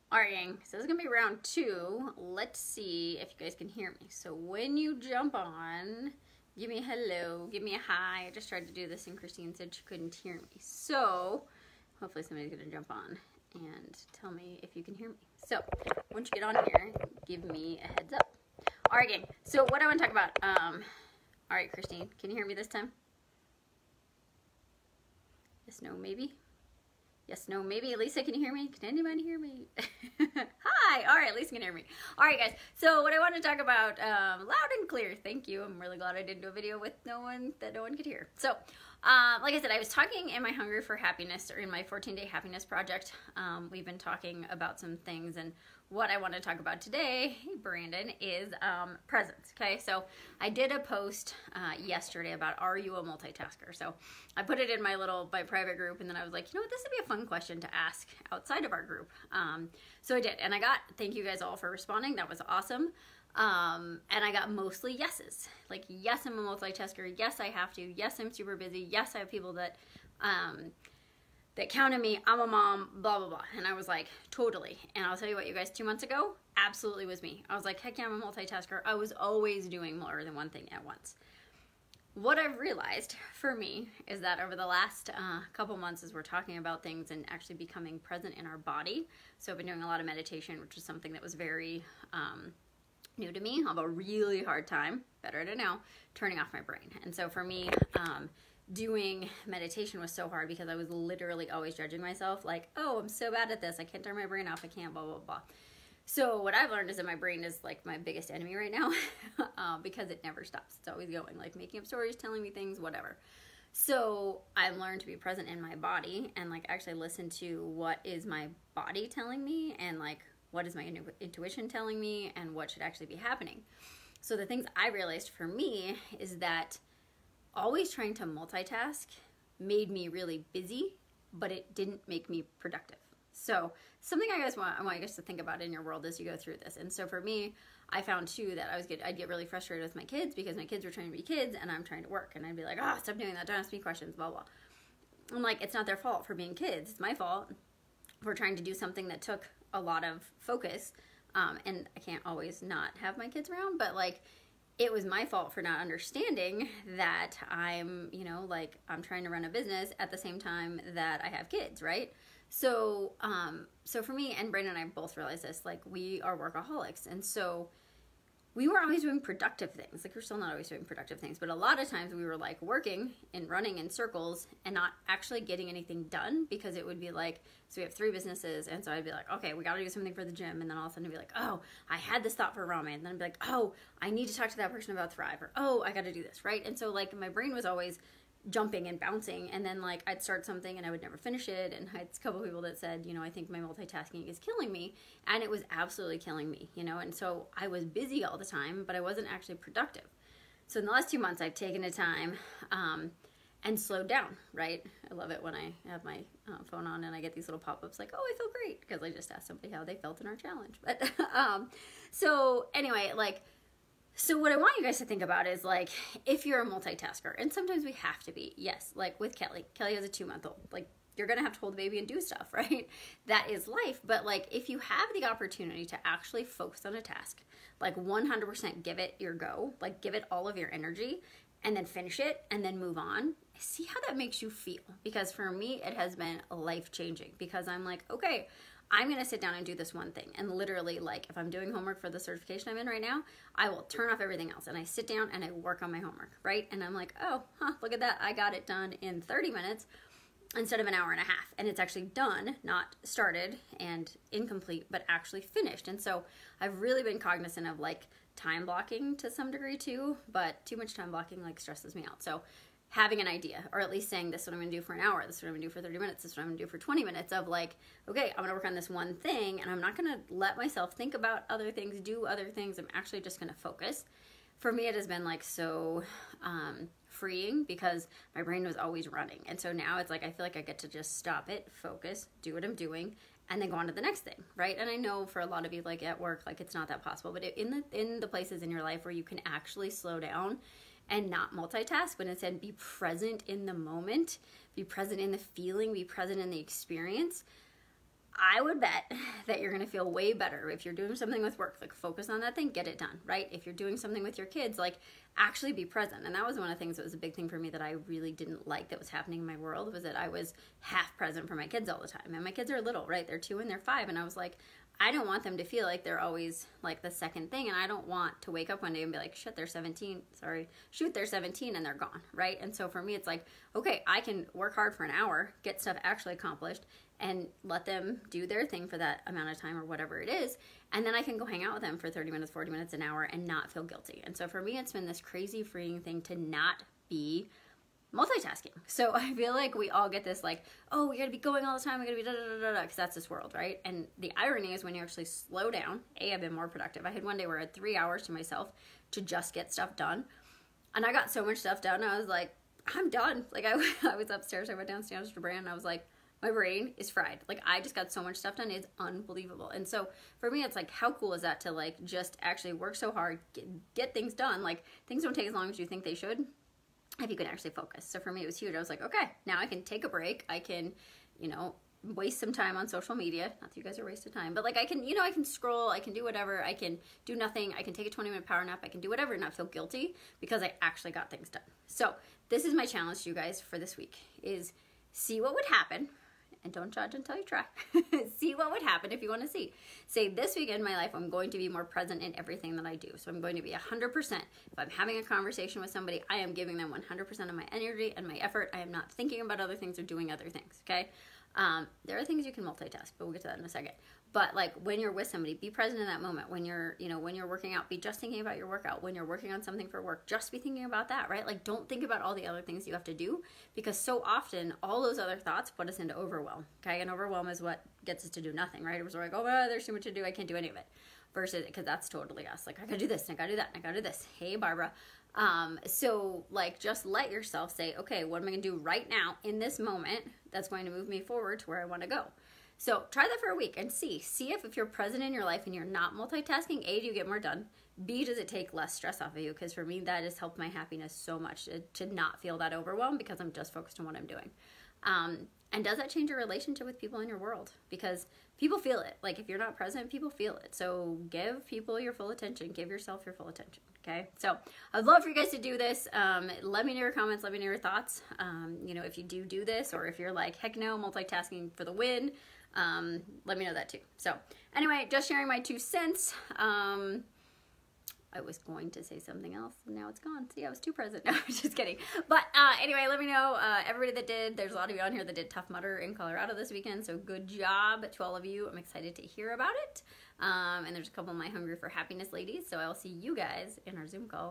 All right, gang. So this is gonna be round two. Let's see if you guys can hear me. So when you jump on, give me a hello, give me a hi. I just tried to do this and Christine said she couldn't hear me. So hopefully somebody's gonna jump on and tell me if you can hear me. So once you get on here, give me a heads up. All right, gang. So what I want to talk about. All right, Christine, can you hear me this time? Yes, no, maybe. Yes, no, maybe. Lisa, can you hear me? Can anybody hear me? Hi. All right, Lisa can hear me. All right, guys. So what I want to talk about, loud and clear. Thank you. I'm really glad I didn't do a video with no one could hear. So, like I said, I was talking in my Hungry for Happiness, or in my 14-day happiness project. We've been talking about some things, and what I want to talk about today, hey Brandon, is presence. Okay, so I did a post yesterday about, are you a multitasker? So I put it in my private group, and then I was like, you know what, this would be a fun question to ask outside of our group. So I did, and thank you guys all for responding. That was awesome. And I got mostly yeses. Like, yes, I'm a multitasker. Yes, I have to. Yes, I'm super busy. Yes, I have people that count on me. I'm a mom, blah, blah, blah. And I was like, totally. And I'll tell you what, you guys, 2 months ago, absolutely was me. I was like, heck yeah, I'm a multitasker. I was always doing more than one thing at once. What I've realized for me is that over the last couple months, as we're talking about things and actually becoming present in our body, so I've been doing a lot of meditation, which is something that was very new to me. I have a really hard time, better to know, turning off my brain. And so for me, doing meditation was so hard because I was literally always judging myself, like, oh, I'm so bad at this. I can't turn my brain off. I can't, blah, blah, blah. So what I've learned is that my brain is like my biggest enemy right now because it never stops. It's always going, like making up stories, telling me things, whatever. So I've learned to be present in my body and like actually listen to what is my body telling me and like what is my intuition telling me and what should actually be happening. So the things I realized for me is that always trying to multitask made me really busy, but it didn't make me productive. So something I want you guys to think about in your world as you go through this. And so for me, I found too that I'd get really frustrated with my kids because my kids were trying to be kids and I'm trying to work. And I'd be like, oh, stop doing that. Don't ask me questions, blah, blah. I'm like, it's not their fault for being kids. It's my fault for trying to do something that took a lot of focus. And I can't always not have my kids around, but like, it was my fault for not understanding that I'm, I'm trying to run a business at the same time that I have kids, right? So, so for me, and Brandon and I both realized this, like we are workaholics. And so we were always doing productive things. Like we're still not always doing productive things, but a lot of times we were like working and running in circles and not actually getting anything done because it would be like, so we have 3 businesses. And so I'd be like, okay, we got to do something for the gym. And then all of a sudden I'd be like, oh, I had this thought for ramen. And then I'd be like, oh, I need to talk to that person about Thrive, or, oh, I got to do this. Right. And so like my brain was always jumping and bouncing, and then like I'd start something and I would never finish it, and I had a couple people that said, I think my multitasking is killing me, and it was absolutely killing me, and so I was busy all the time, but I wasn't actually productive. So in the last 2 months, I've taken the time and slowed down, right? I love it when I have my phone on and I get these little pop-ups like, oh, I feel great, because I just asked somebody how they felt in our challenge. But so anyway, so what I want you guys to think about is like, if you're a multitasker, and sometimes we have to be, yes, like with Kelly has a 2-month-old, like you're going to have to hold the baby and do stuff, right? That is life. But like, if you have the opportunity to actually focus on a task, like 100% give it your go, like give it all of your energy and then finish it and then move on, see how that makes you feel. Because for me, it has been life-changing, because I'm like, okay, I'm going to sit down and do this one thing. And literally, like, if I'm doing homework for the certification I'm in right now, I will turn off everything else and I sit down and I work on my homework, right? And I'm like, oh, look at that. I got it done in 30 minutes instead of an hour and a half. And it's actually done, not started and incomplete, but actually finished. And so I've really been cognizant of like time blocking to some degree too, but too much time blocking like stresses me out. So having an idea, or at least saying, this is what I'm going to do for an hour, this is what I'm going to do for 30 minutes, this is what I'm going to do for 20 minutes, of like, okay, I'm going to work on this one thing, and I'm not going to let myself think about other things, do other things. I'm actually just going to focus. For me, it has been like so freeing, because my brain was always running. And so now it's like, I feel like I get to just stop it, focus, do what I'm doing, and then go on to the next thing, right? And I know for a lot of you, like at work, like it's not that possible, but in the places in your life where you can actually slow down and not multitask, but instead be present in the moment, be present in the feeling, be present in the experience, I would bet that you're going to feel way better if you're doing something with work, like focus on that thing, get it done, right? If you're doing something with your kids, like actually be present. And that was one of the things that was a big thing for me that I really didn't like that was happening in my world, was that I was half present for my kids all the time. And my kids are little, right? They're 2 and they're 5. And I was like, I don't want them to feel like they're always like the second thing. And I don't want to wake up one day and be like, shit, they're 17. Sorry. Shoot, they're 17 and they're gone, right? And so for me, it's like, okay, I can work hard for an hour, get stuff actually accomplished, and let them do their thing for that amount of time or whatever it is. And then I can go hang out with them for 30 minutes, 40 minutes, an hour, and not feel guilty. And so for me, it's been this crazy freeing thing to not be multitasking. So I feel like we all get this like, oh, we gotta be going all the time, we gotta be da-da-da-da-da, because that's this world, right? And the irony is when you actually slow down, I've been more productive. I had one day where I had 3 hours to myself to just get stuff done. And I got so much stuff done, I was like, I'm done. Like I was upstairs, I went downstairs to Brand, and I was like, my brain is fried. Like I just got so much stuff done. It's unbelievable. And so for me, it's like, how cool is that to like just actually work so hard, get things done. Like things don't take as long as you think they should if you can actually focus. So for me, it was huge. I was like, okay, now I can take a break. I can, you know, waste some time on social media. Not that you guys are wasting time, but like I can, you know, I can scroll, I can do whatever, I can do nothing, I can take a 20-minute power nap, I can do whatever and not feel guilty because I actually got things done. So this is my challenge to you guys for this week, is see what would happen. And don't judge until you try. See what would happen if you want to see. Say, this week in my life, I'm going to be more present in everything that I do. So I'm going to be 100%. If I'm having a conversation with somebody, I am giving them 100% of my energy and my effort. I am not thinking about other things or doing other things, okay? There are things you can multitask, but we'll get to that in a second. But like when you're with somebody, be present in that moment. When you're, you know, when you're working out, be just thinking about your workout. When you're working on something for work, just be thinking about that, right? Like don't think about all the other things you have to do, because so often all those other thoughts put us into overwhelm, okay? And overwhelm is what gets us to do nothing, right? It was like, oh, there's too much to do, I can't do any of it. Versus, because that's totally us. Like I gotta do this, and I gotta do that, and I gotta do this. Hey, Barbara. So like just let yourself say, okay, what am I gonna do right now in this moment that's going to move me forward to where I want to go? So try that for a week and see if you're present in your life and you're not multitasking, A, do you get more done? B, does it take less stress off of you? Because for me, that has helped my happiness so much to not feel that overwhelmed because I'm just focused on what I'm doing. And does that change your relationship with people in your world? Because people feel it. Like if you're not present, people feel it. So give people your full attention. Give yourself your full attention. Okay. So I'd love for you guys to do this. Let me know your comments. Let me know your thoughts. You know, if you do this, or if you're like, heck no, multitasking for the win, let me know that too. So anyway, just sharing my 2 cents. I was going to say something else, and now it's gone. See, I was too present. No, I'm just kidding. But anyway, let me know, everybody that did. There's a lot of you on here that did Tough Mudder in Colorado this weekend, so good job to all of you. I'm excited to hear about it. And there's a couple of my Hungry for Happiness ladies, so I'll see you guys in our Zoom call.